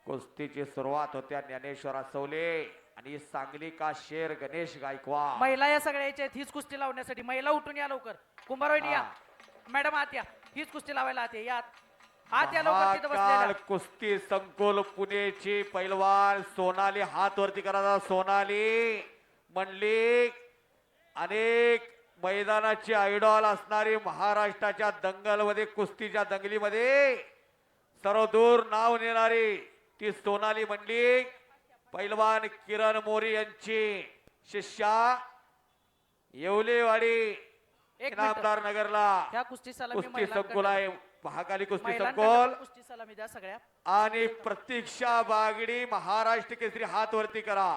कुस्तीची सुरुवात होत्या ज्ञानेश्वर असवले आणि सांगली का शेर गणेश गायकवाड. महिला या सगळ्याच्या हीच कुस्ती लावण्यासाठी महिला उठून या लवकर. कुंभारवाहिनी या. हा. मॅडम आत या. हीच कुस्ती लावायला आत या. आत या लवकर तिथं महाकाल बसलेल्या. कुस्ती संकुल पुणेची पैलवान सोनाली हात वरती करायचा. सोनाली मंडलिक अनेक मैदानाची आयडॉल असणारी महाराष्ट्राच्या दंगलमध्ये कुस्तीच्या दंगलीमध्ये सर्वदूर नाव नेणारी ती सोनाली मंडलिक पैलवान किरण मोरी यांची शिष्या येवलेवाडी एक इनामदार नगरला ह्या कुस्ती सलामी कुस्ती संकुल आहे. महाकाली कुस्ती संकुल कुस्ती सलामी द्या सगळ्या. आणि प्रतीक्षा बागडी महाराष्ट्र केसरी हात वरती करा.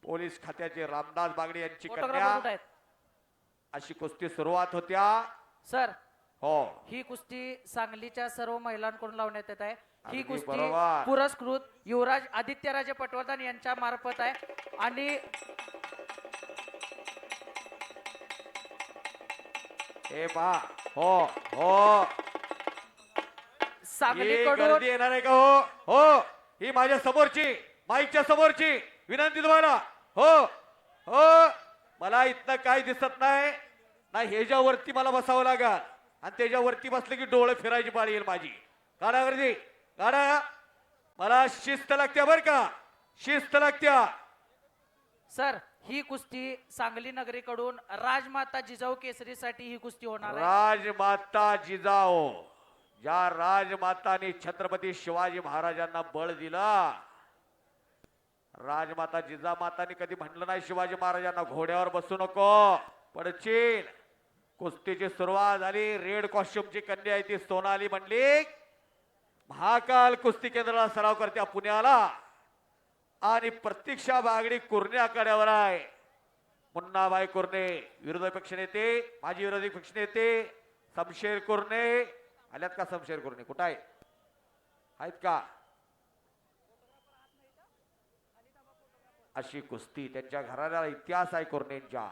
पोलीस खात्याचे रामदास बागडी यांची फोटोग्राफर कन्या. कुठे आहेत अशी कुस्ती सुरुवात होत्या. सर? हो ही कुस्ती सांगलीच्या सर्व महिलांकडून लावण्यात येत आहे. ही अगदी कुस्ती बरोबर. पुरस्कृत युवराज आदित्यराजे पटवर्धन यांच्या मार्फत आहे. आणि हे पहा. हो हो ही सांगलीकडून गर्दी येणार आहे का? हो हो ही माझ्या समोरची माईकच्या समोरची विनंती तुम्हाला. हो हो मला इथनं काही दिसत नाही ना. ह्याच्यावरती मला बसावं लागल आणि त्याच्यावरती बसलं की डोळे फिरायची पाळी येईल माझी. काढा गर्दी काढा. मला शिस्त लागते बर का. शिस्त लागत्या. सर ही कुस्ती सांगली नगरीकडून राजमाता जिजाऊ केसरीसाठी ही कुस्ती होणार आहे. राजमाता जिजाऊ ज्या राजमाताने छत्रपती शिवाजी महाराजांना बळ दिला. राजमाता जिजामाताने कधी म्हणलं नाही शिवाजी महाराजांना घोड्यावर बसू नको पडचील. कुस्तीची सुरुवात झाली. रेड कॉस्ट्युमची कन्या आहे ती सोनाली मंडलिक महाकाल कुस्ती केंद्राला सराव करत्या पुण्याला. आणि प्रतीक्षा बागडी कुर्णे आखाड्यावर आहे. मुन्नाबाई कुर्णे विरोधी पक्ष नेते माजी विरोधी पक्ष नेते शमशेर कुर्णे आल्यात का? शमशेर कुर्णे कुठं आहे? आहेत का? अशी कुस्ती त्यांच्या घराला इतिहास आहे. कुर्णेंच्या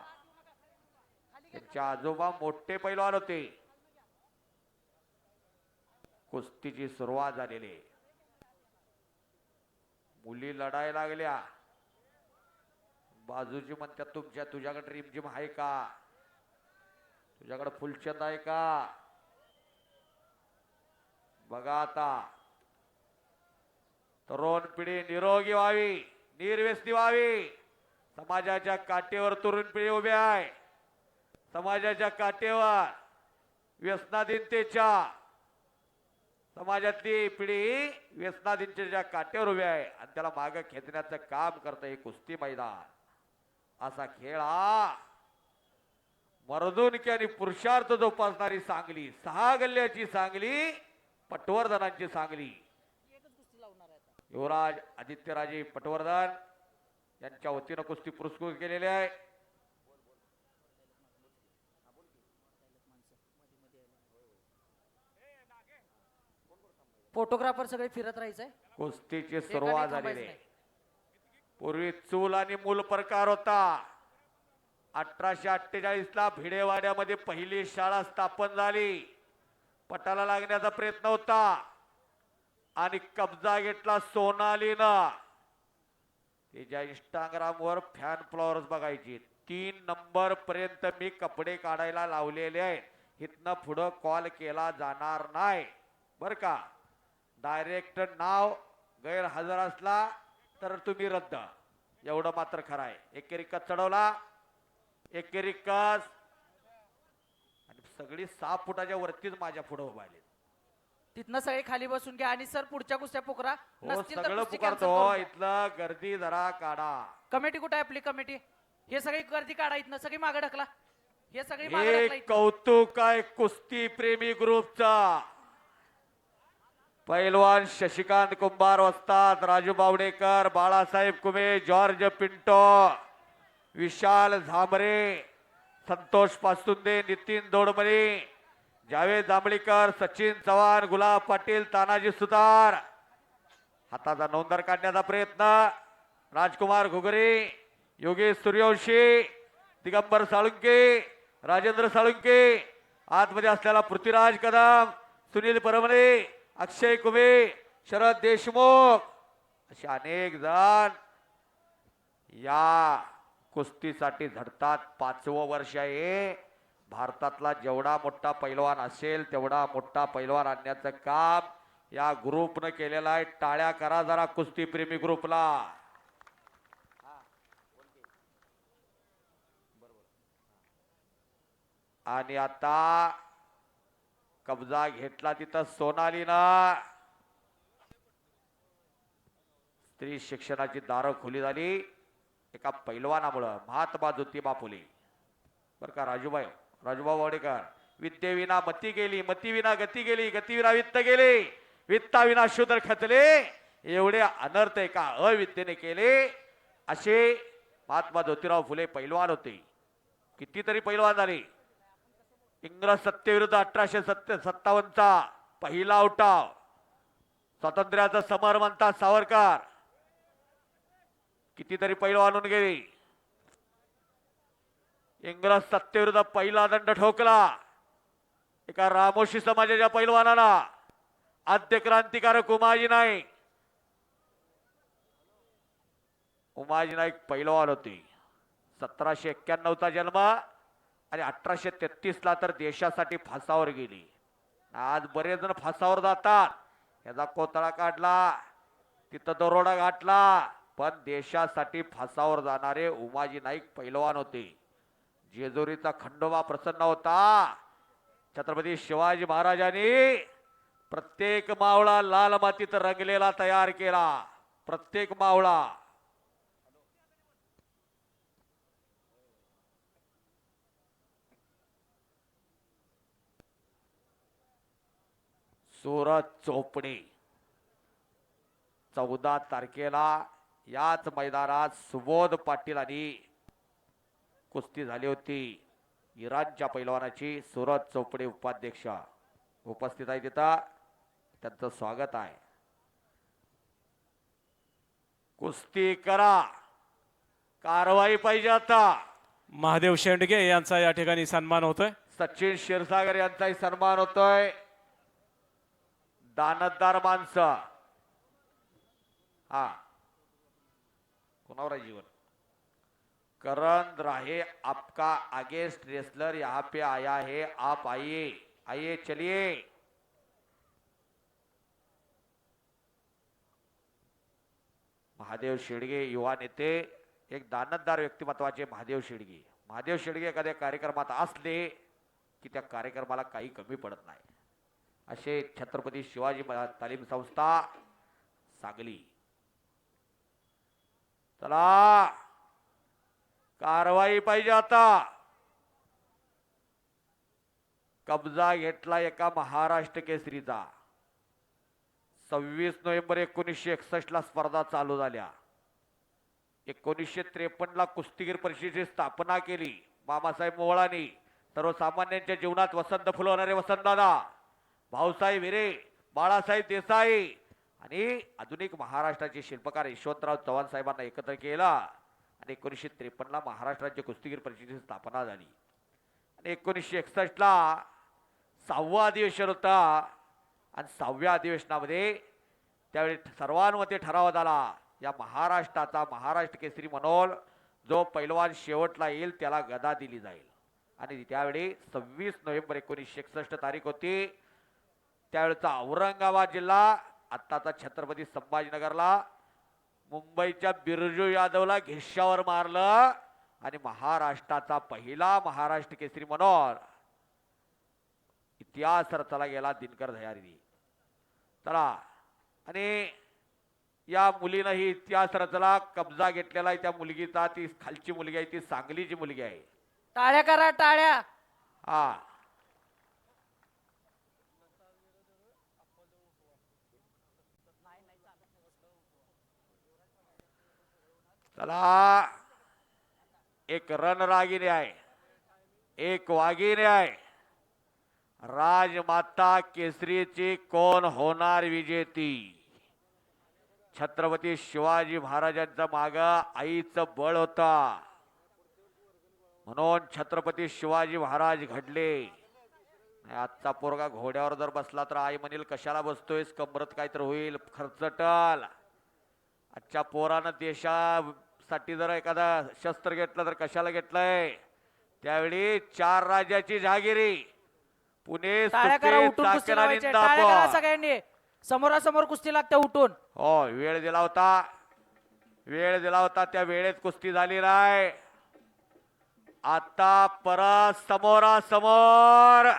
त्यांच्या आजोबा मोठे पैलवान होते. कुस्तीची सुरुवात झालेली. मुली लढायला लागल्या. बाजूची म्हणतात तुझ्याकडे रिमझिम आहे का? तुझ्याकडे फुलचंद आहे का? बघा आता तरुण पिढी निरोगी व्हावी निर्व्यसनी व्हावी. समाजाच्या काटेवर तरुण पिढी उभी आहे. समाजाच्या काटेवर व्यसनाधीनतेच्या समाजातली पिढी व्यसनाधीनतेच्या काटेवर उभी आहे आणि त्याला मागे खेचण्याचं काम करतं हे कुस्ती मैदान. असा खेळ हा मर्दुनकी आणि पुरुषार्थ जोपासणारी सांगली. 6 गल्ल्याची सांगली पटवर्धनांची सांगली. युवराज आदित्यराजे पटवर्धन यांच्या वतीनं कुस्ती पुरस्कृत केलेले आहे. फोटोग्राफर सगळे फिरत राहायचंय. कुस्तीची सुरुवात झालेली आहे. पूर्वी चूल आणि मूल प्रकार होता. 1848 ला भिडेवाड्यामध्ये पहिली शाळा स्थापन झाली. पटाला लागण्याचा प्रयत्न होता आणि कब्जा घेतला सोनालीनं. तिच्या इंस्टाग्रामवर फॅन फ्लॉवर्स बघायची. 3 नंबर पर्यंत मी कपडे काढायला लावलेले आहेत. इथनं पुढं कॉल केला जाणार नाही बर का. डायरेक्ट नाव गैरहजर असला तर तुम्ही रद्द. एवढं मात्र खरं आहे. एकेरी कस चढवला. एकेरी कस आणि सगळी 6 फुटाच्या वरतीच माझ्या पुढे उभारले. तिथनं सगळे खाली बसून घ्या आणि सर पुढच्या कुस्त्या पुकरा. हो सगळं पुकारतो. इथलं गर्दी जरा काढा. कमिटी कुठे आहे आपली कमिटी? हे सगळी गर्दी काढा. इथनं सगळी मागे ढकला. हे सगळी मागे ढकला. हे कौतुक आहे कुस्ती प्रेमी ग्रुपचा. पैलवान शशिकांत कुंभार वस्ताद, राजू बावडेकर, बाळासाहेब कुमे, जॉर्ज पिंटो, विशाल झांबरे, संतोष पासुंदे, नितीन दोडमणी, जावेद जांभळीकर, सचिन चव्हाण, गुलाब पाटील, तानाजी सुतार. हाताचा नोंदर काढण्याचा प्रयत्न राजकुमार घुगरे, योगेश सूर्यवंशी, दिगंबर साळुंके, राजेंद्र साळुंके, आतमध्ये असलेला पृथ्वीराज कदम, सुनील परमले, अक्षय कुबे, शरद देशमुख असे अनेक जण या कुस्तीसाठी झडतात. 5वं वर्ष आहे. भारतातला जेवढा मोठा पैलवान असेल तेवढा मोठा पैलवान आणण्याचं काम या ग्रुपनं केलेलं आहे. टाळ्या करा जरा कुस्ती प्रेमी ग्रुपला. आणि आता कब्जा घेतला तिथं सोनालीनं. स्त्री शिक्षणाची दारं खुली झाली एका पैलवानामुळं, महात्मा ज्योतिबा फुले. बरं का राजूभाऊ वाडेकर. विद्येविना मती गेली, मतीविना गती गेली, गतीविना वित्त गेले, वित्ताविना शूद्र खचले. एवढे अनर्थ एका अविद्येने केले असे महात्मा ज्योतिराव फुले पैलवान होते. कितीतरी पैलवान झाले. इंग्रज सत्तेविरुद्ध 1857चा पहिला उठाव, स्वातंत्र्याचं समर म्हणतात सावरकर. कितीतरी पैलवान होऊन गेले. इंग्रज सत्तेविरुद्ध पहिला दंड ठोकला एका रामोशी समाजाच्या पैलवानाला, आद्य क्रांतिकारक उमाजी नाईक. उमाजी नाईक पैलवान होते. 1791चा जन्म आणि 1833ला तर देशासाठी फासावर गेली. आज बरेच जण फासावर जातात. याचा कोतळा काढला, तिथं दरोडा घातला, पण देशासाठी फासावर जाणारे उमाजी नाईक पैलवान होते. जेजुरीचा खंडोबा प्रसन्न होता. छत्रपती शिवाजी महाराजांनी प्रत्येक मावळा लाल मातीत रंगलेला तयार केला. प्रत्येक मावळा. सूरज चोपडे 14 तारखेला याच मैदानात सुबोध पाटील आणि कुस्ती झाली होती. इराणच्या पैलवानाची. सूरज चोपडे उपाध्यक्ष उपस्थित आहे तिथं, त्यांचं स्वागत आहे. कुस्ती करा, कारवाई पाहिजे. आता महादेव शेंडगे यांचा या ठिकाणी सन्मान होतोय. सचिन क्षीरसागर यांचाही सन्मान होतोय. दानतदार माणसं. हा कोणावर आहे जीवन? करण राहे आपका अगेंस्ट रेसलर यहाँ पे आया है, आप आइए आइए चलिए. महादेव शेडगे युवा नेते, एक दानतदार व्यक्तिमत्वाचे महादेव शेडगे. महादेव शेडगे एखाद्या कार्यक्रमात असले की त्या कार्यक्रमाला काही कमी पडत नाही. असे छत्रपती शिवाजी तालीम संस्था सांगली. चला, कारवाई पाहिजे आता. कब्जा घेतला एका महाराष्ट्र केसरीचा. 26 नोव्हेंबर 1961 ला स्पर्धा चालू झाल्या. 1953 ला कुस्तीगीर परिषदेची स्थापना केली मामासाहेब मोहळांनी. सर्वसामान्यांच्या जीवनात वसंत फुलवणारे वसंतदादा, भाऊसाहेब हिरे, बाळासाहेब देसाई आणि आधुनिक महाराष्ट्राचे शिल्पकार यशवंतराव चव्हाण साहेबांना एकत्र केला आणि 1953 ला महाराष्ट्र राज्य कुस्तीगीर परिषदेची स्थापना झाली. आणि 1961 ला 6वं अधिवेशन होता आणि 6व्या अधिवेशनामध्ये त्यावेळी सर्वांमध्ये ठराव झाला, या महाराष्ट्राचा महाराष्ट्र केसरी म्हणून जो पैलवान शेवटला येईल त्याला गदा दिली जाईल. आणि त्यावेळी 26 नोव्हेंबर 1961 तारीख होती. त्यावेळेचा औरंगाबाद जिल्हा, आत्ताचा छत्रपती संभाजीनगरला, मुंबईच्या बिरजू यादवला घिश्यावर मारलं आणि महाराष्ट्राचा पहिला महाराष्ट्र केसरी म्हणून इतिहास रचला गेला दिनकर दह्यारी. चला, आणि या मुलीनं ही इतिहास रचला. कब्जा घेतलेला आहे त्या मुलगीचा. ती खालची मुलगी आहे, ती सांगलीची मुलगी आहे. टाळ्या करा, टाळ्या. हा, चला, एक रणरागिणी आहे, एक वाघिणी आहे. राजमाता केसरीची कोण होणार विजेती? छत्रपती शिवाजी महाराजांच्या माग आईचं बळ होता, म्हणून छत्रपती शिवाजी महाराज घडले. आजचा पोरगा घोड्यावर जर बसला तर आई म्हणेल कशाला बसतोयस, कमरत काय तर होईल, खर्चटल. आजच्या पोरानं देशासाठी जर एखादा शस्त्र घेतलं तर कशाला घेतलंय. त्यावेळी 4 राज्याची जहागिरी, पुणे, टाळ्या करा, सुपे, उठून कुस्ती चाकण आणि लावायची. टाळ्या करा इंदापूर. सगळ्यांनी. समोरासमोर कुस्ती लागते उठून. हो, वेळ दिला होता, वेळ दिला होता, त्या वेळेत कुस्ती झाली नाही. आता परत समोरासमोर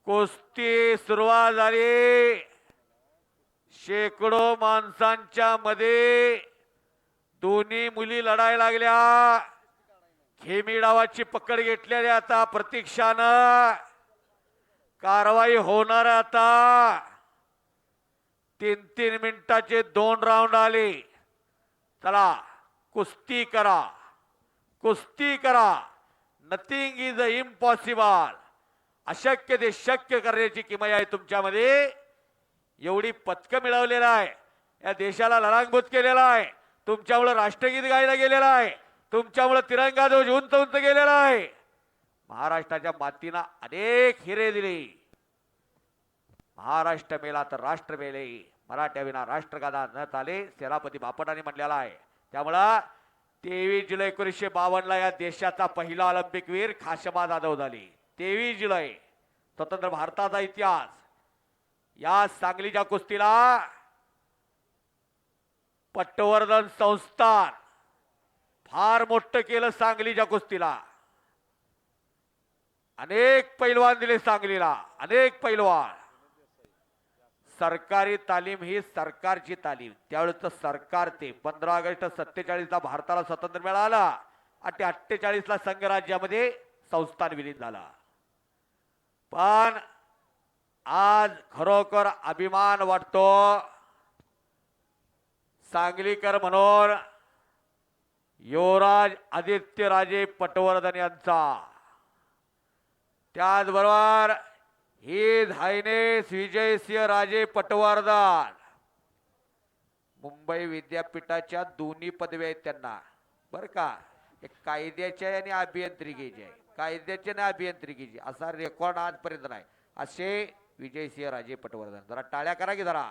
कुस्ती सुरुवात झाली. शेकडो माणसांच्या मध्ये दोन्ही मुली लढायला लागल्या. खेमी डावाची पकड घेतलेली आता प्रतीक्षानं कारवाई होणार. आता 3-3 मिनिटाचे 2 राऊंड आले. चला कुस्ती करा, कुस्ती करा. Nothing is impossible. अशक्य ते शक्य करण्याची किमया आहे तुमच्यामध्ये. एवढी पदकं मिळवलेलं आहे, या देशाला लढांगभूत केलेला आहे. तुमच्यामुळे राष्ट्रगीत गायला गेलेलं आहे, तुमच्यामुळे तिरंगा ध्वज उंच उंच गेलेला आहे. महाराष्ट्राच्या मातीनं अनेक हिरे दिले. महाराष्ट्र मेला तर राष्ट्र मेले, मराठ्याविना राष्ट्रगाथा न चाले, सेनापती बापटांनी म्हणलेला आहे. त्यामुळं 23 जुलै 1952 या देशाचा पहिला ऑलिम्पिक वीर खाशमा जाधव झाली. 23 जुलै, स्वतंत्र भारताचा इतिहास. या सांगलीच्या कुस्तीला पटवर्धन संस्थान फार मोठं केलं. सांगलीच्या कुस्तीला अनेक पैलवान दिले सांगलीला, अनेक पैलवान. सरकारी तालीम ही सरकारची तालीम. त्यावेळेचं सरकार ते 15 ऑगस्ट 47 भारताला स्वातंत्र्य मिळालं आणि 48 संघराज्यामध्ये संस्थान विलीन झाला. पण आज खरोखर अभिमान वाटतो सांगलीकर म्हणून युवराज आदित्यराजे पटवर्धन यांचा. त्याचबरोबर हिज हायनेस विजयसिंह राजे पटवर्धन. मुंबई विद्यापीठाच्या दोन्ही पदव्या आहेत त्यांना, बर का. एक कायद्याच्या आणि अभियांत्रिकीची आहे, कायद्याची आणि अभियांत्रिकीची, असा रेकॉर्ड आजपर्यंत नाही. असे विजयसिंह राजे पटवर्धन. जरा टाळ्या करा की जरा.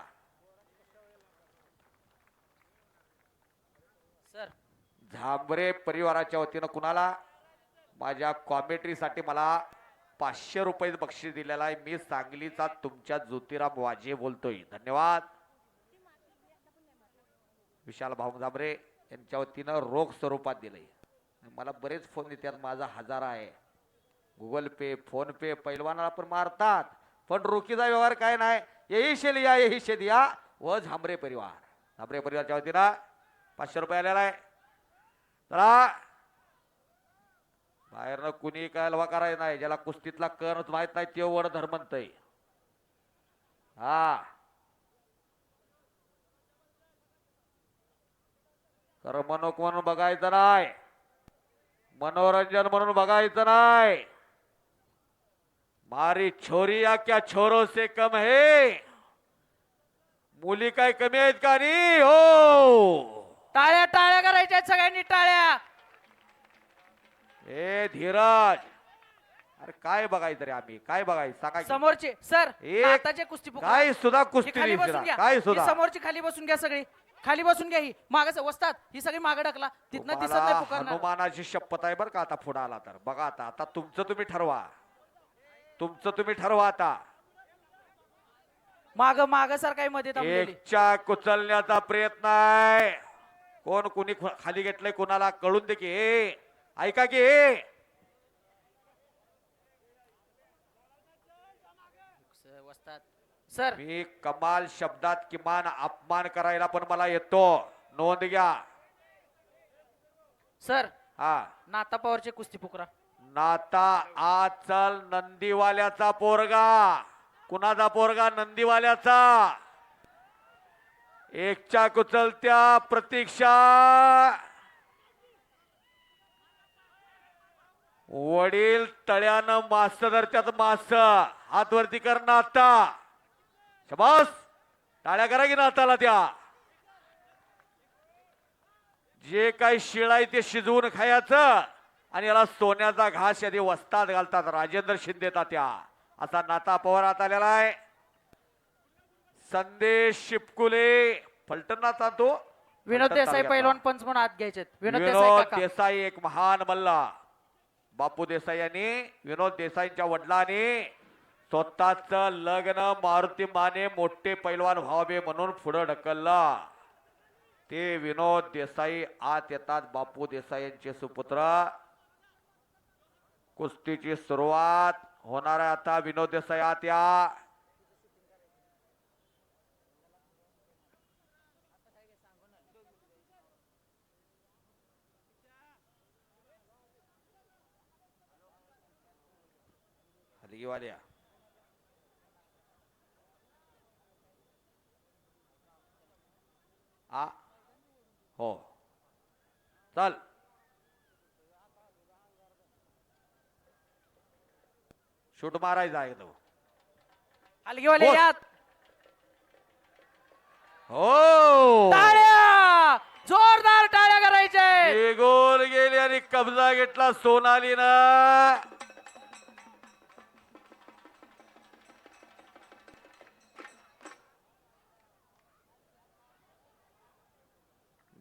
सर झांबरे परिवाराच्या वतीनं कुणाला माझ्या कॉमेंट्रीसाठी मला 500 रुपये बक्षीस दिलेला आहे. मी सांगलीचा तुमच्या ज्योतिराम वाजे बोलतोय. धन्यवाद. विशाल भाऊ झांबरे यांच्या वतीनं रोख स्वरूपात दिलंय. मला बरेच फोन येतात, माझा 1000 आहे. गुगल पे, फोन पे पैलवानाला पण मारतात, पण रोखीचा व्यवहार काय नाही. यही शे लिया यही शे दिया व झांबरे परिवार. झांबरे परिवारच्या वतीनं 500 रुपये आलेला आहे. चला बाहेरनं कुणी काय लवा करायचं नाही. ज्याला कुस्तीतला कणच माहित नाही ते वर धर्मंतय. हा करमणूक म्हणून बघायचं नाही, मनोरंजन म्हणून बघायचं नाही. मारी छोरिया क्या छोरो से कम है. मुली काय कमी आहेत का नाही. हो, टाळ्या टाळ्या करायच्या आहेत सगळ्यांनी. टाळ्या. ए धीरज, अरे काय बघायचं रे, आम्ही काय बघायचं सांगा की. समोरचे सर एक- आताचे कुस्ती पुकार. काय सुद्धा ही कुस्ती खाली दिसला, बसून घ्या. काय ही सुद्धा. समोरची खाली बसून घ्या सगळी. खाली बसून घ्या. ही मागच वसतात, ही सगळी मागे ढकला. तिथनं दिसत तुम्हाला नाही पुकारणार. हनुमानाची शपथ आहे बरं का. आता पुढे आला तर बघा. आता आता तुमचं तुम्ही ठरवा, तुमचं तुम्ही ठरवा. आता माग माग सर काही मध्ये थांबलेली. एकच्या कुचलण्याचा प्रयत्न आहे. कोण कुणी खाली घेतलंय कोणाला कळून दे की. ए ऐका की, वसतात सर. मी कमाल शब्दात किमान अपमान करायला पण मला येतो, नोंद घ्या. सर हा नाता पवारचे कुस्ती पुकरा. नाता आचल नंदीवाल्याचा पोरगा. कुणाचा पोरगा? नंदीवाल्याचा. एकच्या कुचलत्या प्रतीक्षा. वडील तळ्यानं मास धरत्यात, मास हात वरती कर. नाता शबास, टाळ्या करा की नाताला. त्या जे काही शिळ आहे ते शिजवून खायचं आणि याला सोन्याचा घास यदि वस्तात घालतात राजेंद्र शिंदे तात्या असा नाता पवारात आलेला आहे. संदेश शिपकुले फलटणचा तो विनोद फलटण देसाई तालुक्यातला. पैलवान पंच म्हणून आत घ्यायचे. विनोद देसाई विनोद काका. देसाई एक महान मल्ला. बापू देसाई यांनी विनोद देसाईंच्या वडिलांनी स्वतःच लग्न मारुती माने मोठे पैलवान व्हावे म्हणून पुढे ढकललं. ते विनोद देसाई आत येतात. बापू देसाई यांचे सुपुत्र. कुस्तीची सुरुवात होणार आहे आता. विनोद देसाई आत या. हलगीवाल्या आ हो चल शूट मारायचा एकदम. हलगीवाले बोल. यात. हो टाळ्या जोरदार टाळ्या करायचे. गोल गेले आणि कब्जा घेतला सोनालीनं.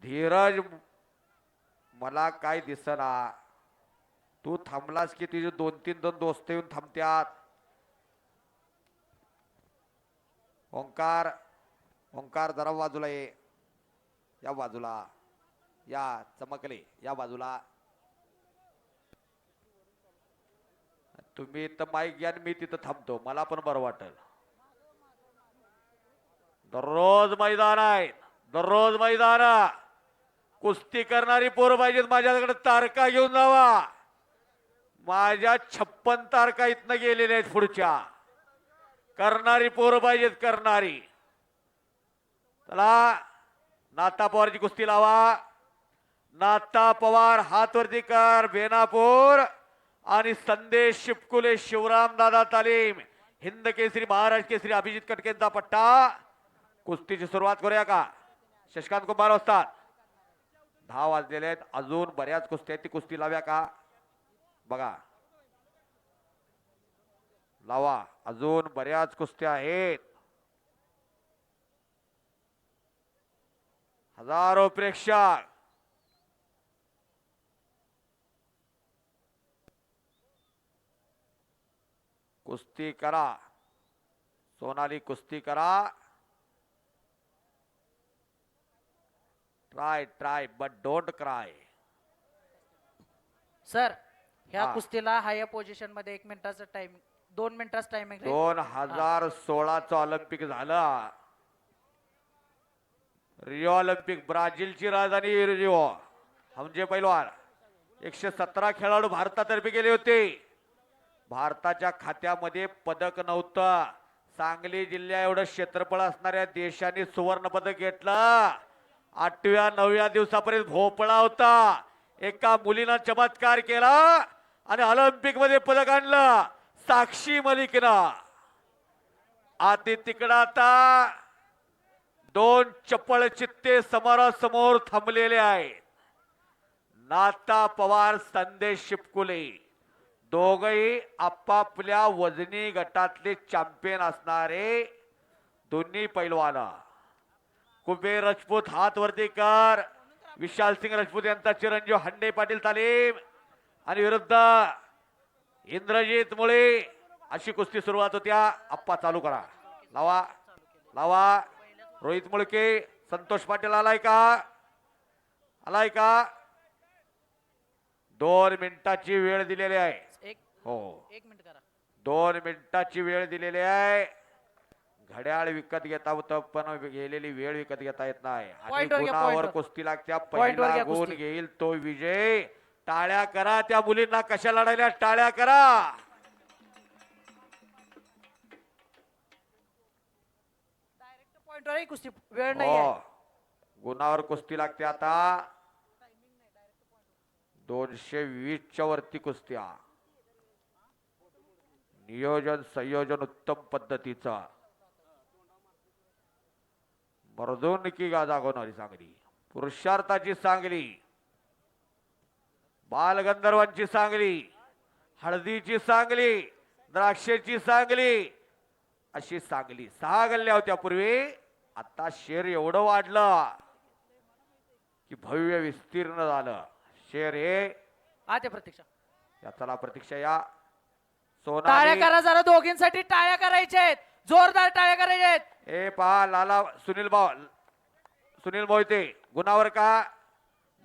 धीरज मला काय दिसना. तू थांबलास की तुझे 2-3 दोस्त येऊन थांबत्यात. ओंकार ओंकार जरा बाजूला ये. या बाजूला या. चमकले या बाजूला. तुम्ही इथं माईक घ्या आणि मी तिथं थांबतो. मला पण बरं वाटेल. दररोज मैदान आहे. दररोज मैदान. कुस्ती करणारी पोरं पाहिजेत. माझ्याकडे तारका घेऊन जावा. माझ्या 56 तारका इथनं गेलेल्या आहेत. पुढच्या करणारी पोरं पाहिजेत. करणारी. चला नाता पवारची कुस्ती लावा. नाता पवार हात वरती कर. बेनापूर आणि संदेश शिपकुले शिवराम दादा तालीम हिंद केसरी महाराष्ट्र केसरी अभिजित कटकेंचा पट्टा. कुस्तीची सुरुवात करूया का? शशिकांत कुमार असतात. 10 वाजलेले आहेत. अजून बऱ्याच कुस्त्या आहेत. ती कुस्ती लाव्या का बघा. लावा. अजून बऱ्याच कुस्त्या आहेत. हजारो प्रेक्षक. कुस्ती करा. सोनाली कुस्ती करा. Try but don't cry. Sir ह्या हा. कुस्तीला हाय पोझिशन मध्ये 1 मिनिटाचं टाइमिंग 2 मिनिटाचं टायमिंग 2016चं ऑलिम्पिक झालं. रिओ ऑलिम्पिक ब्राझीलची राजधानी रिओ. म्हणजे पैलवान 117 खेळाडू भारतातर्फे गेले होते. भारताच्या खात्यामध्ये पदक नव्हतं. सांगली जिल्ह्या एवढं क्षेत्रफळ असणाऱ्या देशाने सुवर्ण पदक घेतलं. 8व्या 9व्या दिवसापर्यंत भोपळा होता. एका मुलीनं चमत्कार केला आणि ऑलिम्पिक मध्ये पदक आणलं. साक्षी मलिकनं. आधी तिकडं आता 2 चप्पळ चित्ते समोरासमोर थांबलेले आहेत. नाता पवार संदेश शिपकुले दोघही आपापल्या वजनी गटातले चॅम्पियन असणारे दोन्ही पैलवान. कुबेर राजपूत हात वरती कर. विशाल सिंग राजपूत यांचा चिरंजीव हंडे पाटील तालीम आणि विरुद्ध इंद्रजित मुळे. अशी कुस्ती सुरुवात होत्या. आप्पा चालू करा. लावा लावा. रोहित मुळके संतोष पाटील आलाय का? आलाय का? 2 मिनिटाची वेळ दिलेली आहे. हो 1 मिनिट करा. 2 मिनिटाची वेळ दिलेली आहे. घड्याळ विकत घेता होतं पण गेलेली वेळ विकत घेता येत नाही. आणि Point वर घ्या, गुणावर point वर. कुस्ती लागत्या. Point वर पहिला घ्या गुण कुस्ती. घेईल तो विजय. टाळ्या करा. त्या मुलींना कशा लढायला टाळ्या करा. पॉइंटवर कुस्ती वेळ नाही आहे. हो. गुणावर कुस्ती लागते आता. 220च्या वरती कुस्त्या. नियोजन संयोजन उत्तम पद्धतीचा. मर्दोनकी दाखवणारी सांगली. पुरुषार्थाची सांगली. बालगंधर्वांची सांगली, हळदीची सांगली, द्राक्षेची सांगली, अशी सांगली 6 गल्ल्या होत्या पूर्वी. आता शेर एवढं वाढलं की भव्य विस्तीर्ण झालं. शेर हे आते प्रतीक्षा. या चला प्रतीक्षा या. टाळ्या सोनाली करा जरा दोघींसाठी, टाळ्या करायच्या आहेत, जोरदार टाळ्या करायच्या आहेत. हे पहा लाला सुनील मोहिते गुणावर का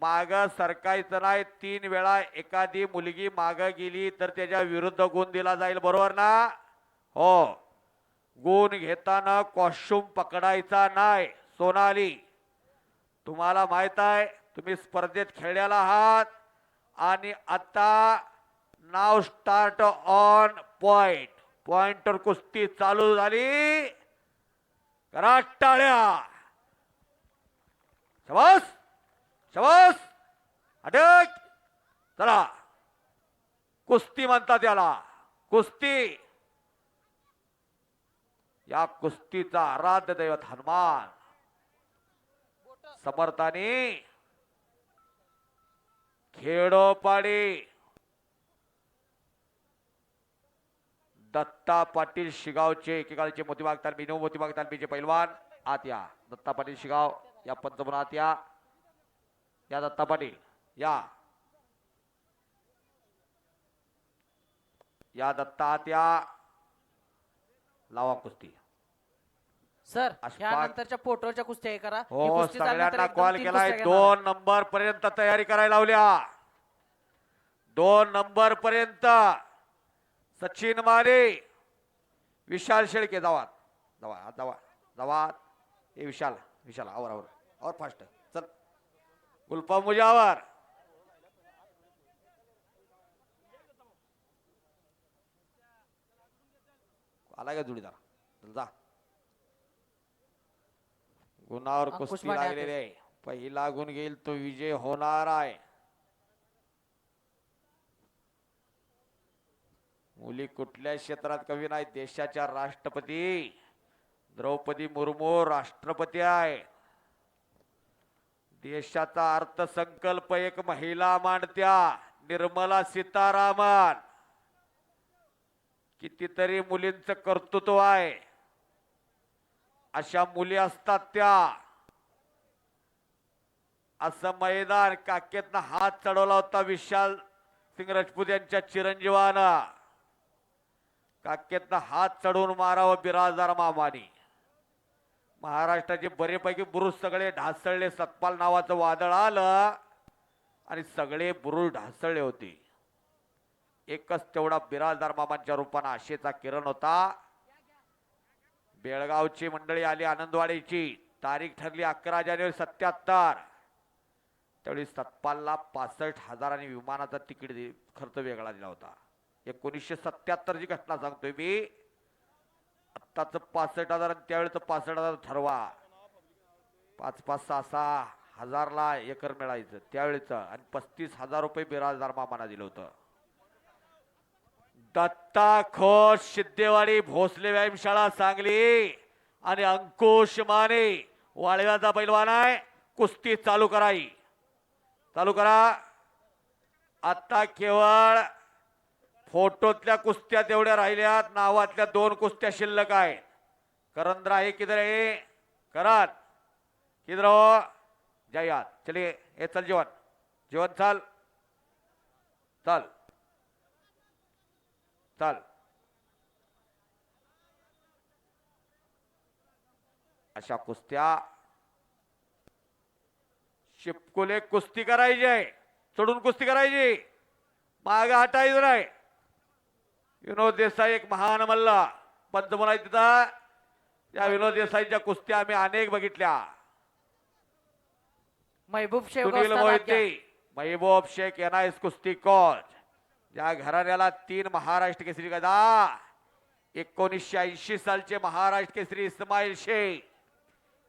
माग सरकायचं नाही. 3 वेळा एखादी मुलगी माग गेली तर त्याच्या विरुद्ध गुण दिला जाईल, बरोबर ना? हो, गुण घेताना कॉस्ट्युम पकडायचा नाही. सोनाली तुम्हाला माहित आहे तुम्ही स्पर्धेत खेळलेला आहात आणि आता नाव स्टार्ट ऑन पॉइंट. पॉइंटवर कुस्ती चालू झाली. करा टाळ्या. शबास शबास. अटक. चला कुस्ती म्हणतात याला, कुस्ती. या कुस्तीचा आराध्य दैवत हनुमान समर्थाने खेडोपाडी दत्ता पाटील शिगावचे एकेकाळचे मोतीबाग तालमी, नऊ मोतीबाग तालमीचे पैलवान आत या. दत्ता पाटील शिगाव या पंचमन आत या. या दत्ता पाटील या. या दत्ता आत या. लावा कुस्ती. सर अशफाक. यानंतरच्या पोटोच्या कुस्त्या हे करा. ही हो, कुस्ती झाल्यानंतर सगळ्यांना एकदम कॉल 3 केलाय. कुस्त्या घेणार. 2 नंबर पर्यंत तयारी करायला लावल्या. 2 नंबर पर्यंत सचिन मारे, विशाल शेळके जावात जावा जावा जावात. हे विशाल विशाल आवर आवर और फास्ट चल. गुलफा मुजावर आला का जोडीदार? चल जा. गुणावर अंकुश कुस्ती माने लागलेली आहे. पहिला गुण घेईल तो विजय होणार आहे. मुली कुठल्या क्षेत्रात कमी नाही. देशाच्या राष्ट्रपती द्रौपदी मुर्मू राष्ट्रपती आहे. देशाचा अर्थसंकल्प एक महिला मांडत्या, निर्मला सीतारामन. कितीतरी मुलींचं कर्तृत्व आहे. अशा मुली असतात त्या. असं मैदान काकेतनं हात चढवला होता विशाल सिंग राजपूत यांच्या चिरंजीवानं. काकेतनं हात चढवून मारावं बिराजदार मामानी. महाराष्ट्राचे बरेपैकी बुरुज सगळे ढासळले. सतपाल नावाचं वादळ आलं आणि सगळे बुरुज ढासळले होते. एकच तेवढा बिराजदार मामांच्या रूपानं आशेचा किरण होता. बेळगावची मंडळी आली आनंदवाडीची. तारीख ठरली 11 जानेवारी 77. त्यावेळी सतपालला 65,000 आणि विमानाचा तिकीट खर्च वेगळा दिला होता. 1977 ची घटना सांगतोय मी. आत्ताच 65,000 आणि त्यावेळेच 65,000 ठरवा. 5-5, 6-6 हजारला एकर मिळायचं त्यावेळेच. आणि 35,000 रुपये बिराजदार मामाना दिलं होतं. दत्ता खोत सिद्धेवाडी भोसले व्यायामशाळा सांगली आणि अंकुश माने वाळव्याचा पैलवान आहे. कुस्ती चालू कराई. चालू करा. आता केवळ फोटोतल्या कुस्त्या तेवढ्या राहिल्यात. नावातल्या 2 कुस्त्या शिल्लक आहेत. करंदरा हे किधर आहे? करण किधर हो? जयात चलिए. हे चल जीवन जीवन चल चल चल. अशा कुस्त्या शिपकुले कुस्ती करायची, चढून कुस्ती करायची, मागे हटायचं नाही. विनोद देसाई एक महान मल्ला पंचमला तिथं. त्या विनोद देसाईच्या कुस्त्या आम्ही अनेक बघितल्या. महबूब शेख सुनील मोहिते, महबूब शेख एनआयएस कुस्ती कोच. ज्या घराण्याला 3 महाराष्ट्र केसरी गदा, 1980 सालचे महाराष्ट्र केसरी इस्माईल शेख,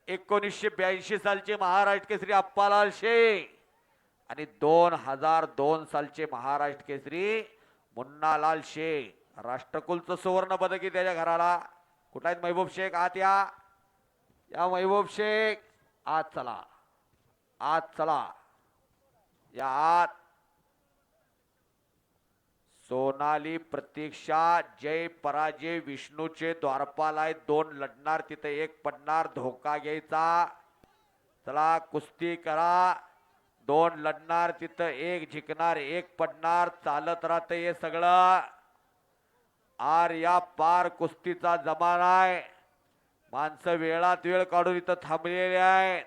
1982 सालचे महाराष्ट्र केसरी अप्पालाल शेख आणि 2002 सालचे महाराष्ट्र केसरी मुन्नालाल शेख. राष्ट्रकुलचं सुवर्ण पदकी त्याच्या घराला. कुठला आहेत महबूब शेख? आत या. या महबूब शेख आत चला. आत चला. या आत. सोनाली प्रतीक्षा जय पराजय विष्णूचे द्वारपाल आहे. 2 लढणार तिथे 1 पडणार. धोका घ्यायचा. चला कुस्ती करा. 2 लढणार तिथं 1 जिंकणार 1 पडणार. चालत राहतं हे सगळं. आर या पार कुस्तीचा जमाना आहे. माणसं वेळात वेळ काढून इथं थांबलेले आहेत.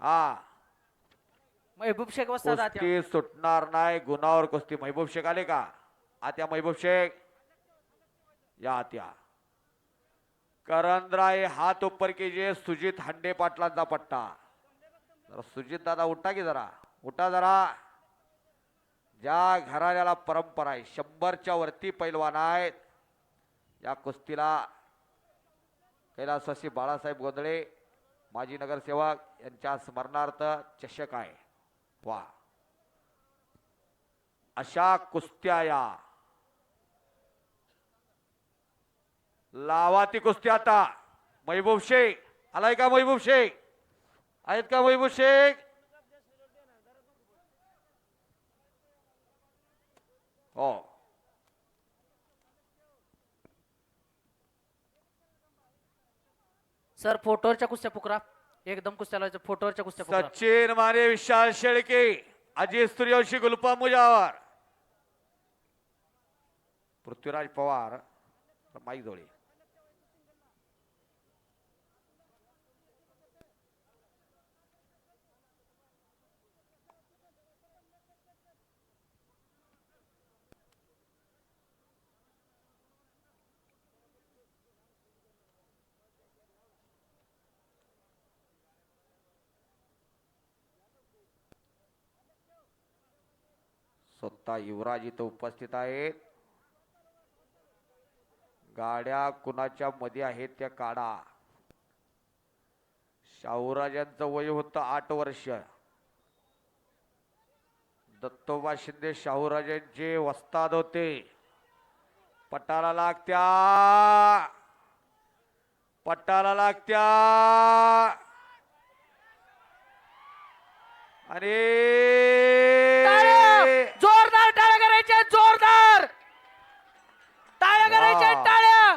हा महबूब शेख वस्ताद आत्या. कुस्ती सुटणार नाही. गुणावर कुस्ती. महबूब शेख आले का? आत्या महबूब शेख या आत्या. करंदराय हात ऊपर कीजिए. सुजित हंडे पाटलांचा पट्टा. जरा सुजित दादा उठा की जरा. उठा जरा. ज्या घराण्याला परंपरा आहे 100च्या वरती पैलवान आहेत. या कुस्तीला कैलासवासी बाळासाहेब गोंधळे माजी नगरसेवक यांच्या स्मरणार्थ चषक आहे. वा अशा कुस्त्या या. लावा ती कुस्ती आता. महबूब शेख आलाय का? महबूब शेख आहेत का? महबूब शेख हो. सर फोटोवरच्या कुस्त्या पुकरा. एकदम कुस्त्या लावायचं. फोटोवरच्या कुस्त्या पुकरा. सचिन माने विशाल शेळके अजित सूर्यवंशी गुलफा मुजावर पृथ्वीराज पवार माईक जोळे. स्वतः युवराज इथं उपस्थित आहेत. गाड्या कुणाच्या मध्ये आहेत त्या काढा. शाहूराजांचं वय होतं 8 वर्ष. दत्तोबा शिंदे शाहूराजांचे वस्ताद होते. पटाला लागत्या. पटाला लागत्या. आणि जोरदार टाळ्या करायच्या. जोरदार टाळ्या करायच्या. टाळ्या.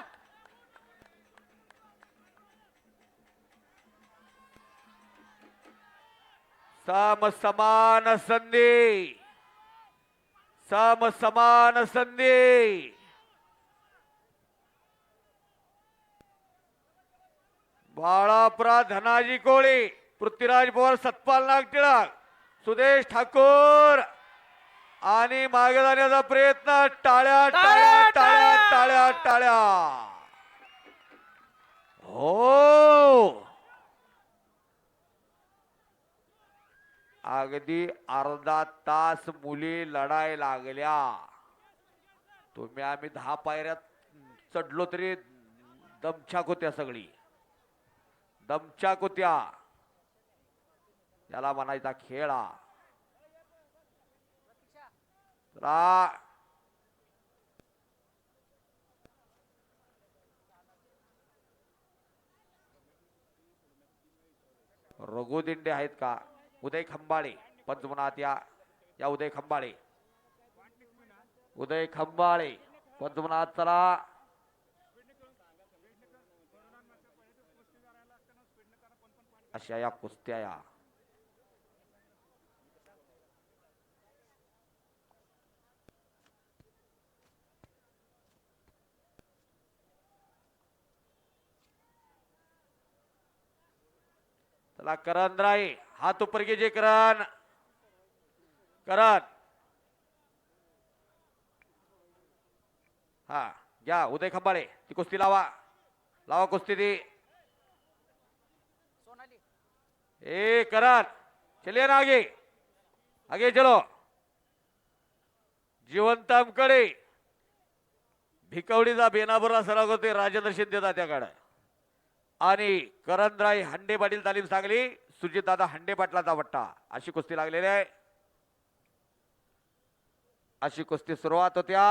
सम समान संधी. सम समान संधी. बाळापुरा धनाजी कोळी पृथ्वीराज पवार सतपाल नागटिळक सुदेश ठाकूर आणि मागे जाण्याचा प्रयत्न. टाळ्या टाळ्या टाळ्या टाळ्या टाळ्या. हो अगदी अर्धा तास मुली लढाई लागल्या. तुम्ही आम्ही 10 पायऱ्यात चढलो तरी दमछाक होत्या. सगळी दमछाक होत्या. याला म्हणायचा खेळा. रघु दिंडे आहेत का? उदय खंबाळे पंचमनात या. या उदय खंबाळे. उदय खंबाळे पंचमनात चला. अशा या कुस्त्या या. चला करण राय हात ऊपर कीजिए. करण करण हा घ्या. उदय खंबाळे ती कुस्ती लावा. लावा कुस्ती ती. ए करण चलिए ना आगे. आगे चलो. जिवंतामकडे भिकवडीचा बेनाबुरा सराव करते राजेंद्र शिंदे तात्याकडे. आणि करंदराय हंडे पाटील तालीम सांगली सुजित दादा हंडे पाटलाचा पट्टा. अशी कुस्ती लागलेली आहे. अशी कुस्ती सुरुवात होत्या.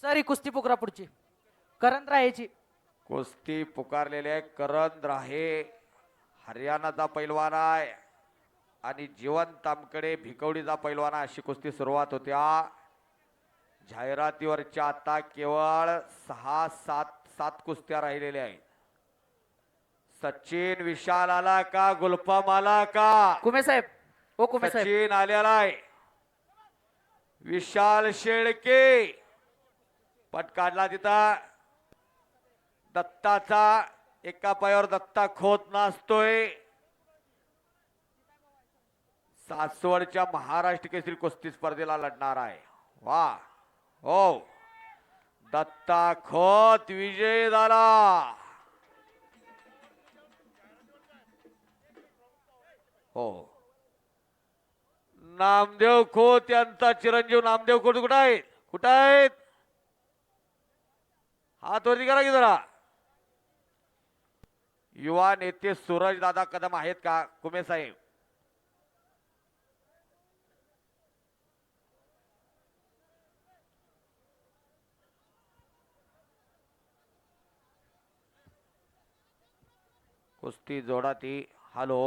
सर ही कुस्ती पुकरा पुढची करंद राहायची. कुस्ती पुकारलेले आहे करण राहे हरियाणाचा पैलवान आहे आणि जीवन तामकडे भिकवडीचा पैलवान आहे. अशी कुस्ती सुरुवात होत्या. जाहिरातीवरच्या आता केवळ 6-7 कुस्त्या राहिलेल्या आहेत. सचिन विशाल आला का गुलफाम आला का? कुमे साहेब ओ कुमे साहेब सचिन आलेला आहे. विशाल शेळके पट काढला तिथं. दत्ताचा एका पायावर दत्ता खोत नाचतोय. सासवडच्या महाराष्ट्र केसरी कुस्ती स्पर्धेला लढणार आहे. वा हो दत्ता खोत विजय झाला. हो नामदेव खोत यांचा चिरंजीव नामदेव खोत कुठं आहेत? कुठं आहेत? हात वरती करा की जरा. युवा नेते सूरज दादा कदम आहेत का कुमे साहेब? कुस्ती जोडा ती. हॅलो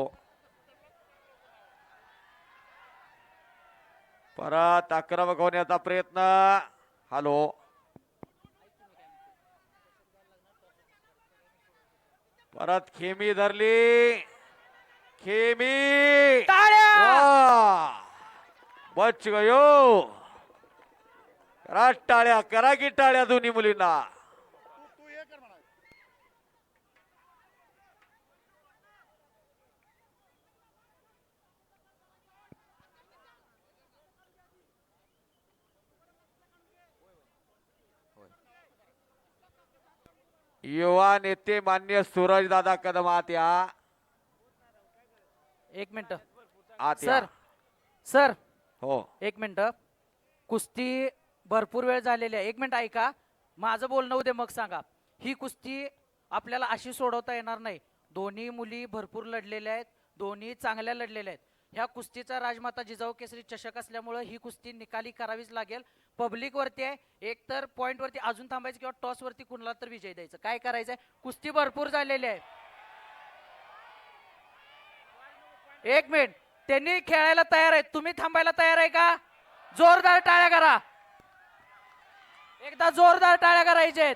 परत आक्रमक होण्याचा प्रयत्न. हॅलो परत खेमी धरली. खेमी टाळ्या. बच गयो. करा टाळ्या करा की टाळ्या दोन्ही मुलींना. युवा नेते मान्य सूरज दादा कदम आत या. एक मिनिट आत या. सर सर हो एक मिनिट. कुस्ती भरपूर वेळ झालेली आहे. एक मिनिट ऐका माझं बोलणं उद्या मग सांगा. ही कुस्ती आपल्याला अशी सोडवता येणार नाही. दोन्ही मुली भरपूर लढलेल्या आहेत. दोन्ही चांगल्या लढलेल्या आहेत. ह्या कुस्तीचा राजमाता जिजाऊ केसरी चषक असल्यामुळे ही कुस्ती निकाली करावीच लागेल. पब्लिक वरती आहे. एक तर पॉइंट वरती अजून थांबायचं किंवा टॉस वरती कुणाला तर विजय द्यायचं. काय करायचंय? कुस्ती भरपूर झालेली आहे. एक मिनिट त्यांनी खेळायला तयार आहेत. तुम्ही थांबायला तयार आहे का? जोरदार टाळ्या करा. एकदा जोरदार टाळ्या करायच्या आहेत.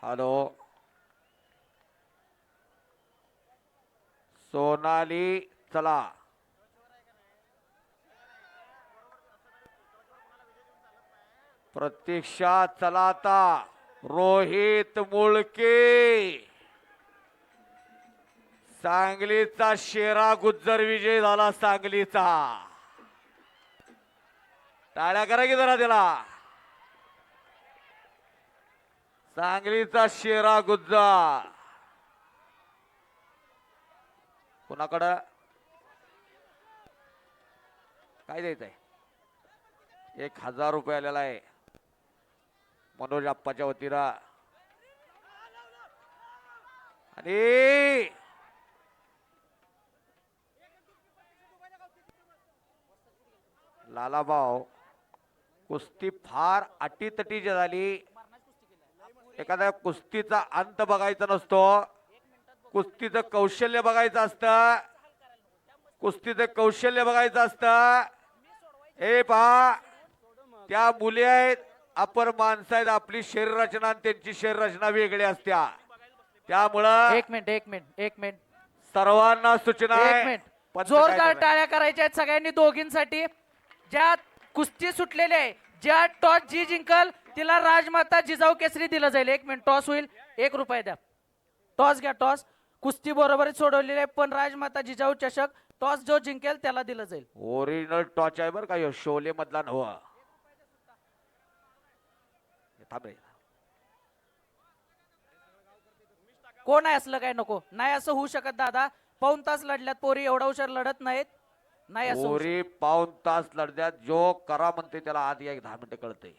हॅलो सोनाली चला. प्रतीक्षा चला आता. रोहित मुळके सांगलीचा शेरा गुज्जर विजय झाला. सांगलीचा टाळ्या करा की जरा त्याला. सांगलीचा शेरा गुज्जर कुणाकडं काय द्यायचंय? 1000 रुपये आलेला आहे मनोज आप्पाच्या वतीनं. आणि लालाभाऊ कुस्ती फार अटीतटीची झाली. एखाद्या कुस्तीचा अंत बघायचा नसतो. कुस्तीचं कौशल्य बघायचं असतं. कुस्तीचं कौशल्य बघायचं असतं. हे पहा त्या मुली आहेत अपर माणसं आहेत. आपली शरीर रचना आणि त्यांची शरीर रचना वेगळी असत्या. त्यामुळं एक मिनिट सर्वांना सूचना एक आहे. मिनिट पंच जोरदार काय टाळ्या करायच्या आहेत सगळ्यांनी दोघींसाठी. ज्या कुस्ती सुटलेली आहे ज्या टॉस जी जिंकल तिला राजमाता जिजाऊ केसरी दिलं जाईल. 1 मिनिट टॉस होईल. 1 रुपये द्या. टॉस घ्या. टॉस कुस्ती बरोबरच सोडवलेली आहे पण राजमाता जिजाऊ चषक टॉस जो जिंकेल त्याला दिलं जाईल. ओरिजिनल टॉच आहे बरं का ह्यो शोले मधला नव. कोण आहे असलं काय नको. नाही असं होऊ शकत दादा. पाऊण तास लढल्यात पोरी. एवढा हुशार लढत नाहीत. नाही असं होऊ शकत. पोरी पाऊण तास लढद्यात. जो करा म्हणते त्याला आधी 10 मिनिटं कळतंय.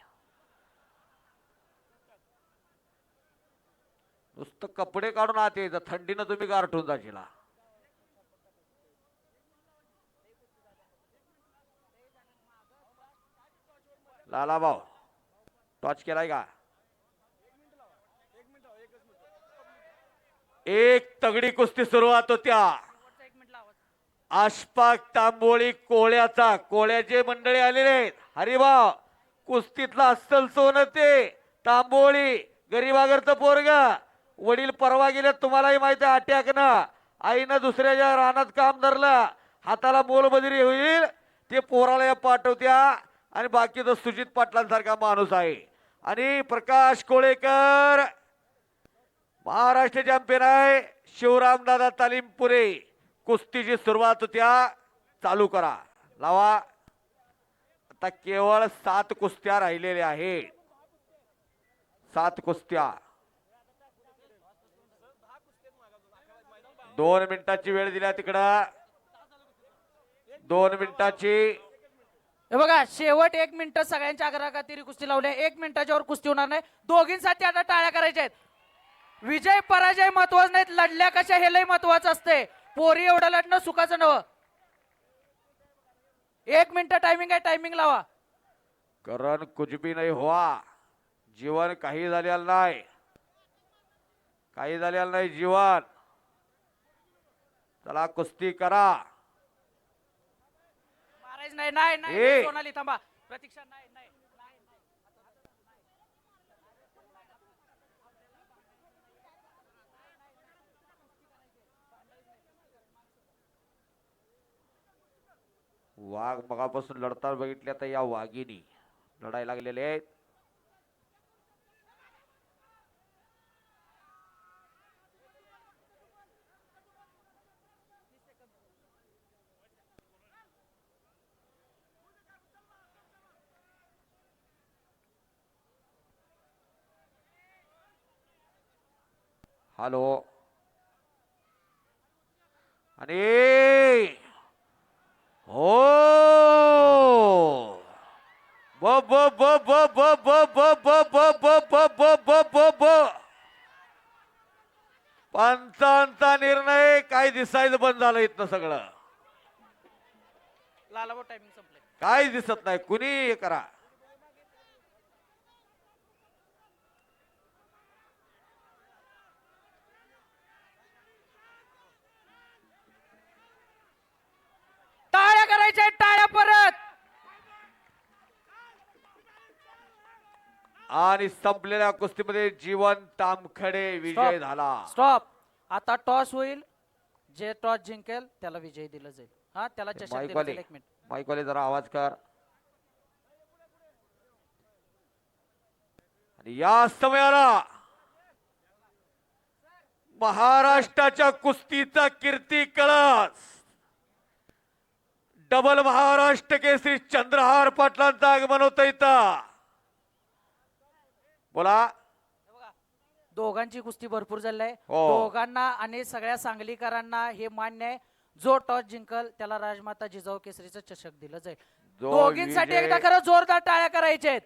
नुसतं कपडे काढून आत यायचं. थंडीनं तुम्ही गारठून जाशीला. लाला भाऊ टॉच केलाय का? एक तगडी कुस्ती सुरुवात होत्या. आशपाक तांबोळी कोळ्याचे मंडळी आलेले आहेत. हरिभाऊ कुस्तीतला अस्सल सोनं ते तांबोळी गरीबागरचं पोरग. वडील परवा गेले तुम्हालाही माहिती आहे. अटॅकनं आईनं दुसऱ्याच्या रानात काम धरलं. हाताला मोलबदिरी होईल ते पोराला पाठवत्या. आणि बाकीचं सुजित पाटलांसारखा माणूस आहे. आणि प्रकाश कोळेकर महाराष्ट्र चॅम्पियन आहे. शिवरामदादा तालीमपुरे कुस्तीची सुरुवात होत्या. चालू करा लावा. आता केवळ 7 कुस्त्या राहिलेल्या आहेत. 7 कुस्त्या. 2 मिनिटाची वेळ दिल्या तिकडं. 2 मिनिटाची. हे बघा शेवट 1 मिनिट सगळ्यांच्या आग्रहाखातीर कुस्ती लावली. 1 मिनिटाच्या वर कुस्ती होणार नाही. दोघींसाठी आता टाळ्या करायच्या आहेत. विजय पराजय महत्वाचं नाहीत. लढल्या कशा हे लय महत्वाचं असते. पोरी एवढं लढणं सुखाचं नव. 1 मिनिट टायमिंग आहे. टायमिंग लावा. करण कुछ भी नाही हुआ. जीवन काही झालेलं नाही. काही झालेलं नाही जीवन. चला कुस्ती करा. मारायच नाही. नाही ए. नाही सोनाली थांबा. प्रतीक्षा नाही नाही. वाघ मगापासून लढताना बघितले तर या वाघिणी लढायला लागलेले आहेत. हॅलो आणि हो ब ब ब ब ब ब ब ब ब ब ब ब ब ब ब. पंचांचा निर्णय काय दिसायचं बंद झालं इथनं सगळं. लालाभाऊ टायमिंग संपलंय. काय दिसत नाही. कुणी हे करा. टाळ्या करायच्या आहेत. टाळ्या परत. आणि संपलेल्या कुस्तीमध्ये जीवन तामखडे विजय झाला. स्टॉप. आता टॉस होईल. जे टॉस जिंकेल त्याला विजय दिला जाईल. हा त्याला चषक दिला माईकवाले जाईल. 1 मिनिट. माईकवाले जरा आवाज कर. आणि या समयाला महाराष्ट्राच्या कुस्तीचा कीर्ती कळस डबल महाराष्ट्र केसरी चंद्रहार पाटलांचं आगमन होतं इथं. बोला. दोघांची कुस्ती भरपूर झाली आहे. हो. दोघांना आणि सगळ्या सांगलीकरांना हे मान्य आहे. जो टॉस जिंकल त्याला राजमाता जिजाऊ केसरीचं चषक दिलं जाईल. जो दोघींसाठी विजय- एकदा खरं जोरदार टाळ्या करायच्या आहेत.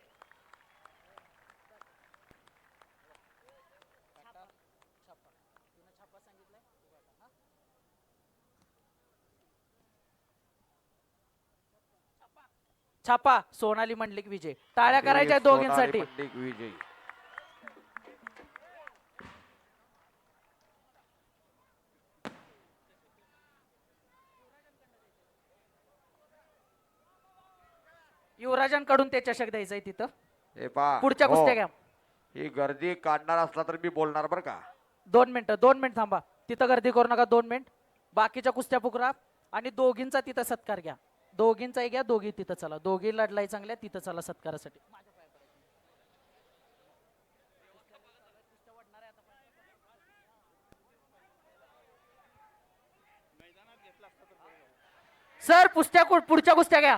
छापा सोनाली मंडलिक विजय. टाळ्या करायच्या आहेत दोघींसाठी. सोनाली मंडलिक विजय. युवराजांकडून ते चषक द्यायचंय तिथं. हे पहा. पुढच्या हो. कुस्त्या घ्या. ही गर्दी काढणार असला तर मी बोलणार बरं का. 2 मिनिटं. 2 मिनिट थांबा. तिथं गर्दी करू नका. 2 मिनिट. बाकीच्या कुस्त्या पुकरा आणि दोघींचा तिथं सत्कार घ्या. दोघींचाही घ्या. दोघी तिथं चला. दोघी लढलाई चांगल्या तिथं चला सत्कारासाठी. सर पुढच्या कुस्त्या घ्या.